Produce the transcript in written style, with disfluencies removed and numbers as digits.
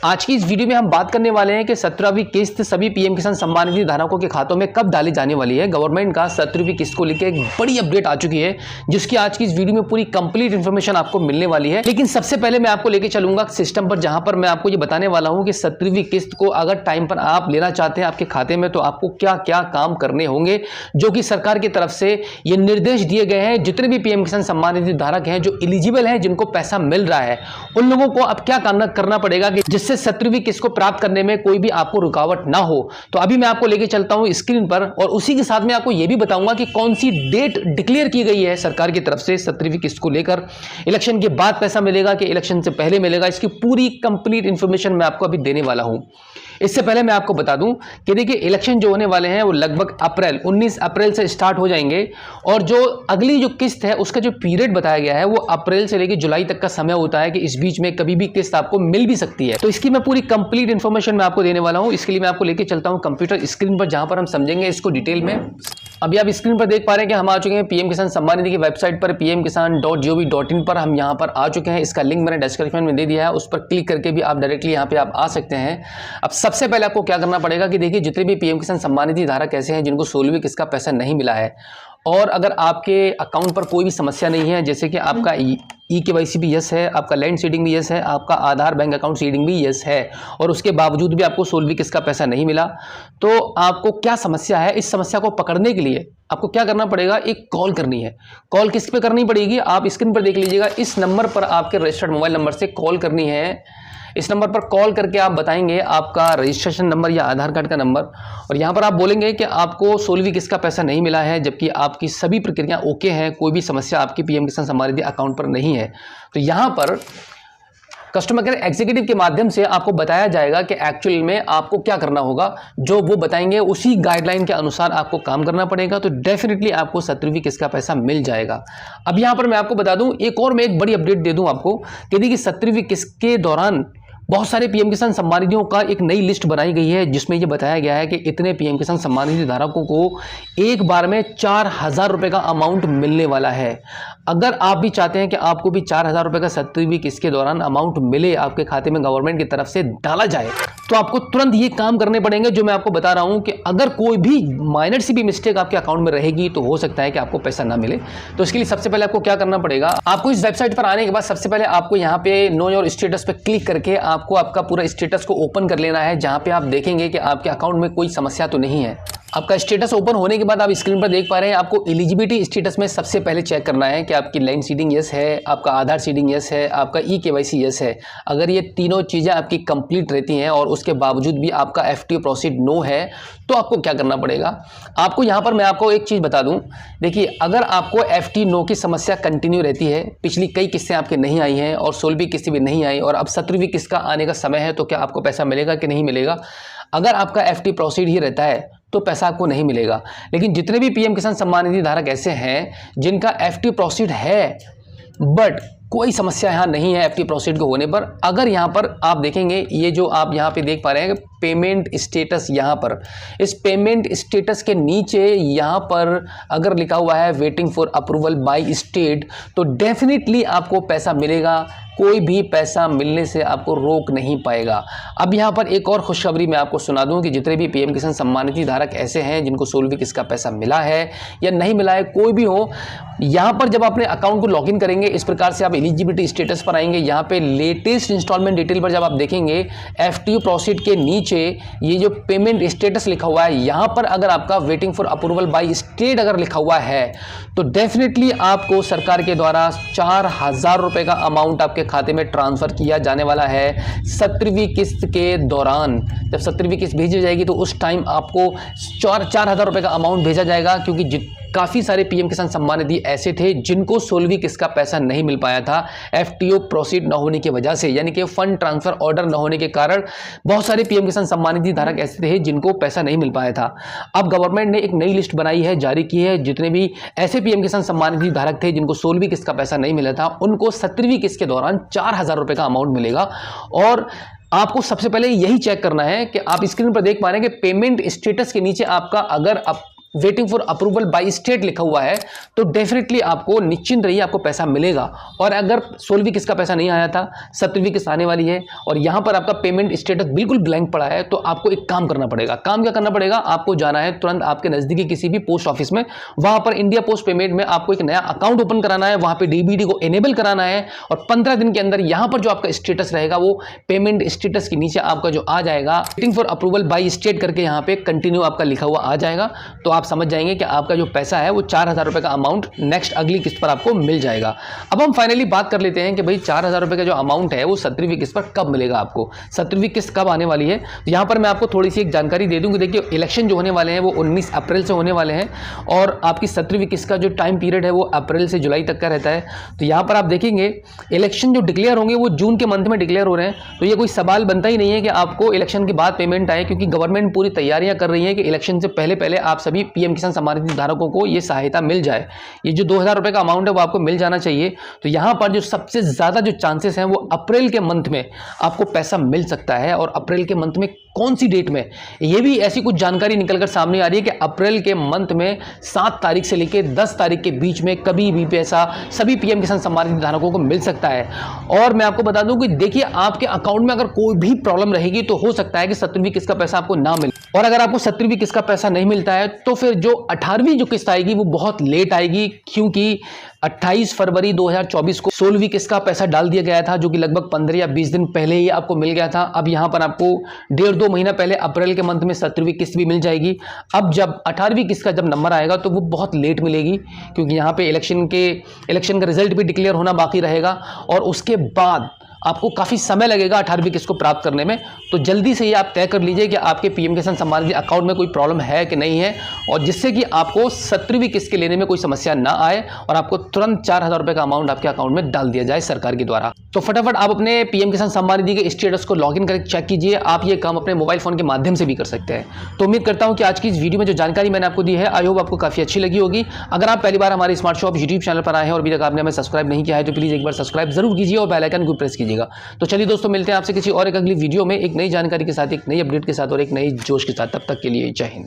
आज की इस वीडियो में हम बात करने वाले हैं कि 17वीं किस्त सभी पीएम किसान सम्मान निधि धारकों के खातों में कब डाली जाने वाली है। गवर्नमेंट का 17वीं किस्त को लेकर एक बड़ी अपडेट आ चुकी है, जिसकी आज की इस वीडियो में पूरी कंप्लीट इंफॉर्मेशन आपको मिलने वाली है। लेकिन सबसे पहले मैं आपको लेकर चलूंगा सिस्टम पर, जहां पर मैं आपको ये बताने वाला हूं कि 17वीं किस्त को अगर टाइम पर आप लेना चाहते हैं आपके खाते में, तो आपको क्या क्या काम करने होंगे, जो कि सरकार की तरफ से ये निर्देश दिए गए हैं। जितने भी पीएम किसान सम्मान निधि धारक हैं जो एलिजिबल हैं, जिनको पैसा मिल रहा है, उन लोगों को अब क्या करना पड़ेगा कि जिससे 17वीं किस्त को प्राप्त करने में कोई भी आपको रुकावट ना हो। तो अभी मैं आपको लेके चलता हूं स्क्रीन पर, और उसी के साथ में आपको यह भी बताऊंगा कि कौन सी डेट डिक्लेयर की गई है सरकार की तरफ से 17वीं किस्त को लेकर। इलेक्शन के बाद पैसा मिलेगा कि इलेक्शन से पहले मिलेगा, इसकी पूरी कंप्लीट इंफॉर्मेशन मैं आपको अभी देने वाला हूं। इससे पहले मैं आपको बता दूं कि देखिए, इलेक्शन जो होने वाले हैं वो लगभग 19 अप्रैल से स्टार्ट हो जाएंगे, और जो अगली जो किस्त है उसका जो पीरियड बताया गया है वो अप्रैल से लेकर जुलाई तक का समय होता है कि इस बीच में कभी भी किस्त आपको मिल भी सकती है। तो इसकी मैं पूरी कंप्लीट इंफॉर्मेशन मैं आपको देने वाला हूं। इसके लिए मैं आपको लेके चलता हूं कंप्यूटर स्क्रीन पर, जहां पर हम समझेंगे इसको डिटेल में। अभी आप स्क्रीन पर देख पा रहे हैं कि हम आ चुके हैं पीएम किसान सम्मान निधि की वेबसाइट पर, pmkisan.gov.in पर हम यहां पर आ चुके हैं। इसका लिंक मैंने डिस्क्रिप्शन में दे दिया है, उस पर क्लिक करके भी आप डायरेक्टली यहां पे आप आ सकते हैं। अब सबसे पहले आपको क्या करना पड़ेगा कि देखिए, जितने भी पीएम किसान सम्मान निधि धारक ऐसे हैं जिनको 16वीं किस्त का पैसा नहीं मिला है, और अगर आपके अकाउंट पर कोई भी समस्या नहीं है, जैसे कि आपका ई-केवाईसी भी यस है, आपका लैंड सीडिंग भी यस है, आपका आधार बैंक अकाउंट सीडिंग भी यस है, और उसके बावजूद भी आपको 16वीं किस्त का पैसा नहीं मिला, तो आपको क्या समस्या है, इस समस्या को पकड़ने के लिए आपको क्या करना पड़ेगा, एक कॉल करनी है। कॉल किस पे करनी पड़ेगी, आप स्क्रीन पर देख लीजिएगा। इस नंबर पर आपके रजिस्टर्ड मोबाइल नंबर से कॉल करनी है। इस नंबर पर कॉल करके आप बताएंगे आपका रजिस्ट्रेशन नंबर या आधार कार्ड का नंबर, और यहाँ पर आप बोलेंगे कि आपको 16वीं किस्त का पैसा नहीं मिला है, जबकि आपकी सभी प्रक्रिया ओके हैं, कोई भी समस्या आपकी पीएम किसान सम्मान निधि अकाउंट पर नहीं है। तो यहाँ पर कस्टमर केयर एग्जीक्यूटिव के माध्यम से आपको बताया जाएगा कि एक्चुअल में आपको क्या करना होगा। जो वो बताएंगे उसी गाइडलाइन के अनुसार आपको काम करना पड़ेगा, तो डेफिनेटली आपको 17वीं किस्त का पैसा मिल जाएगा। अब यहाँ पर मैं आपको बता दूं, मैं एक बड़ी अपडेट दे दूं आपको कि देखिए, 17वीं किस्त के दौरान बहुत सारे पीएम किसान सम्मान निधियों का एक नई लिस्ट बनाई गई है, जिसमें ये बताया गया है कि इतने पीएम किसान सम्मान निधि धारकों को एक बार में 4000 रुपये का अमाउंट मिलने वाला है। अगर आप भी चाहते हैं कि आपको भी 4000 रुपये का 17वीं किस्त के दौरान अमाउंट मिले, आपके खाते में गवर्नमेंट की तरफ से डाला जाए, तो आपको तुरंत ये काम करने पड़ेंगे जो मैं आपको बता रहा हूं कि अगर कोई भी माइनर सी भी मिस्टेक आपके अकाउंट में रहेगी तो हो सकता है कि आपको पैसा ना मिले। तो इसके लिए सबसे पहले आपको क्या करना पड़ेगा, आपको इस वेबसाइट पर आने के बाद सबसे पहले आपको यहाँ पे नो योर स्टेटस पे क्लिक करके आपको आपका पूरा स्टेटस को ओपन कर लेना है, जहां पे आप देखेंगे कि आपके अकाउंट में कोई समस्या तो नहीं है। आपका स्टेटस ओपन होने के बाद आप स्क्रीन पर देख पा रहे हैं, आपको एलिजिबिलिटी स्टेटस में सबसे पहले चेक करना है कि आपकी लैंड सीडिंग यस है, आपका आधार सीडिंग यस है, आपका ई-केवाईसी यस है। अगर ये तीनों चीज़ें आपकी कंप्लीट रहती हैं और उसके बावजूद भी आपका एफटीओ प्रोसीड नो है, तो आपको क्या करना पड़ेगा। आपको यहाँ पर मैं आपको एक चीज़ बता दूँ, देखिए, अगर आपको एफटी नो की समस्या कंटिन्यू रहती है, पिछली कई किस्तें आपके नहीं आई हैं और 16वीं किस्त भी नहीं आई, और अब 17वीं किस्त का आने का समय है, तो क्या आपको पैसा मिलेगा कि नहीं मिलेगा। अगर आपका एफटी प्रोसीड ही रहता है तो पैसा आपको नहीं मिलेगा। लेकिन जितने भी पीएम किसान सम्मान निधि धारक ऐसे हैं जिनका एफटी प्रोसीड है बट कोई समस्या यहाँ नहीं है एफटी प्रोसीड को होने पर, अगर यहाँ पर आप देखेंगे, ये जो आप यहाँ पे देख पा रहे हैं पेमेंट स्टेटस, यहाँ पर इस पेमेंट स्टेटस के नीचे यहाँ पर अगर लिखा हुआ है waiting for approval by state, तो डेफिनेटली आपको पैसा मिलेगा। कोई भी पैसा मिलने से आपको रोक नहीं पाएगा। अब यहाँ पर एक और खुशखबरी मैं आपको सुना दूं कि जितने भी पीएम किसान सम्मान निधि धारक ऐसे हैं जिनको 16वीं किस्त का पैसा मिला है या नहीं मिला है, कोई भी हो, यहाँ पर जब अपने अकाउंट को लॉगिन करेंगे, इस प्रकार से आप एलिजिबिलिटी स्टेटस पर आएंगे, यहाँ पे लेटेस्ट इंस्टॉलमेंट डिटेल पर जब आप देखेंगे, एफटीओ प्रोसीड के नीचे ये जो पेमेंट स्टेटस लिखा हुआ है, यहाँ पर अगर आपका waiting for approval by state अगर लिखा हुआ है, तो डेफिनेटली आपको सरकार के द्वारा 4000 रुपये का अमाउंट आपके खाते में ट्रांसफर किया जाने वाला है 17वीं किस्त के दौरान। जब 17वीं किस्त भेजी जाएगी तो उस टाइम आपको 4000 रुपये का अमाउंट भेजा जाएगा, क्योंकि काफ़ी सारे पीएम किसान सम्मान निधि ऐसे थे जिनको 16वीं किस्त का पैसा नहीं मिल पाया था एफटीओ प्रोसीड न होने की वजह से, यानी कि फंड ट्रांसफर ऑर्डर न होने के कारण बहुत सारे पीएम किसान सम्मान निधि धारक ऐसे थे जिनको पैसा नहीं मिल पाया था। अब गवर्नमेंट ने एक नई लिस्ट बनाई है, जारी की है, जितने भी ऐसे पीएम किसान सम्मान निधि धारक थे जिनको 16वीं किस्त का पैसा नहीं मिला था, उनको 17वीं किस्त के दौरान 4000 रुपये का अमाउंट मिलेगा। और आपको सबसे पहले यही चेक करना है कि आप स्क्रीन पर देख पा रहे हैं कि पेमेंट स्टेटस के नीचे आपका अगर waiting for approval by state लिखा हुआ है, तो डेफिनेटली आपको निश्चिंत रहिए, आपको पैसा मिलेगा। और अगर 16वीं किस्त का पैसा नहीं आया था, 17वीं किस्त आने वाली है और यहां पर आपका पेमेंट स्टेटस बिल्कुल ब्लैंक पड़ा है, तो आपको एक काम करना पड़ेगा। काम क्या करना पड़ेगा? आपको जाना है तुरंत आपके नजदीकी किसी भी पोस्ट ऑफिस में, वहां पर इंडिया पोस्ट पेमेंट में आपको एक नया अकाउंट ओपन कराना है, वहां पे डीबीटी को इनेबल कराना है और 15 दिन के अंदर यहां पर जो आपका स्टेटस रहेगा वो पेमेंट स्टेटस के नीचे आपका जो आ जाएगा waiting for approval by state करके यहां पे कंटिन्यू आपका लिखा हुआ आ जाएगा। तो आप समझ जाएंगे कि आपका जो पैसा है वो 4000 रुपए का अमाउंट नेक्स्ट अगली किस्त पर आपको मिल जाएगा। अब हम फाइनली बात कर लेते हैं कि भाई 4000 रुपए का जो अमाउंट है वो 17वीं किस्त पर कब मिलेगा आपको, 17वीं किस्त कब आने वाली है। तो यहां पर मैं आपको थोड़ी सी एक जानकारी दे दूं कि देखिए इलेक्शन जो होने वाले हैं वो 19 अप्रैल से होने वाले हैं और आपकी 17वीं किस्त का जो टाइम पीरियड है वो अप्रैल से जुलाई तक का रहता है। तो यहां पर आप देखेंगे इलेक्शन जो डिक्लेयर होंगे वो जून के मंथ में डिक्लेयर हो रहे हैं। तो ये कोई सवाल बनता ही नहीं है कि आपको इलेक्शन के बाद पेमेंट आए, क्योंकि गवर्नमेंट पूरी तैयारियां कर रही है कि इलेक्शन से पहले पहले आप सभी पीएम किसान सम्मान निधि धारकों को ये सहायता मिल जाए। ये जो 2000 रुपए का अमाउंट है वो आपको मिल जाना चाहिए। तो यहां पर जो सबसे ज्यादा जो चांसेस हैं वो अप्रैल के मंथ में आपको पैसा मिल सकता है। और अप्रैल के मंथ में कौन सी डेट में, ये भी ऐसी कुछ जानकारी निकलकर सामने आ रही है कि अप्रैल के मंथ में 7 तारीख से लेकर 10 तारीख के बीच में कभी भी पैसा सभी पीएम किसान सम्मान निधि धारकों को मिल सकता है। और मैं आपको बता दूं कि देखिए आपके अकाउंट में अगर कोई भी प्रॉब्लम रहेगी तो हो सकता है कि 17वीं किस्त का पैसा आपको ना मिले। और अगर आपको 17वीं किस्त का पैसा नहीं मिलता है तो फिर जो 18वीं जो किस्त आएगी वो बहुत लेट आएगी, क्योंकि 28 फरवरी 2024 को 16वीं किस्त का पैसा डाल दिया गया था, जो कि लगभग 15 या 20 दिन पहले ही आपको मिल गया था। अब यहां पर आपको 1.5-2 महीना पहले अप्रैल के मंथ में 17वीं किस्त भी मिल जाएगी। अब जब 18वीं किस्त का जब नंबर आएगा तो वो बहुत लेट मिलेगी, क्योंकि यहां पे इलेक्शन का रिजल्ट भी डिक्लेयर होना बाकी रहेगा और उसके बाद आपको काफ़ी समय लगेगा 18वीं किस्त को प्राप्त करने में। तो जल्दी से ये आप तय कर लीजिए कि आपके पीएम किसान सम्मान निधि अकाउंट में कोई प्रॉब्लम है कि नहीं है, और जिससे कि आपको 17वीं किस्त के लेने में कोई समस्या ना आए और आपको तुरंत 4000 रुपए का अमाउंट आपके अकाउंट में डाल दिया जाए सरकार के द्वारा। तो फटाफट आप अपने पीएम किसान सम्मान निधि के स्टेटस को लॉगिन करके चेक कीजिए। आप ये काम अपने मोबाइल फोन के माध्यम से भी कर सकते हैं। तो उम्मीद करता हूं कि आज की इस वीडियो में जो जानकारी मैंने आपको दी है आई होप आपको काफी अच्छी लगी होगी। अगर आप पहली बार हमारे स्मार्ट शॉप यूट्यूब चैनल पर आए हैं और अभी तक आपने हमें सब्सक्राइब नहीं किया है तो प्लीज एक बार सब्सक्राइब जरूर कीजिए और बेल आइकन को प्रेस कीजिएगा। तो चलिए दोस्तों, मिलते हैं आपसे किसी और एक अगली वीडियो में एक नई जानकारी के साथ, एक नई अपडेट के साथ और एक नई जोश के साथ। तब तक के लिए जय हिंद।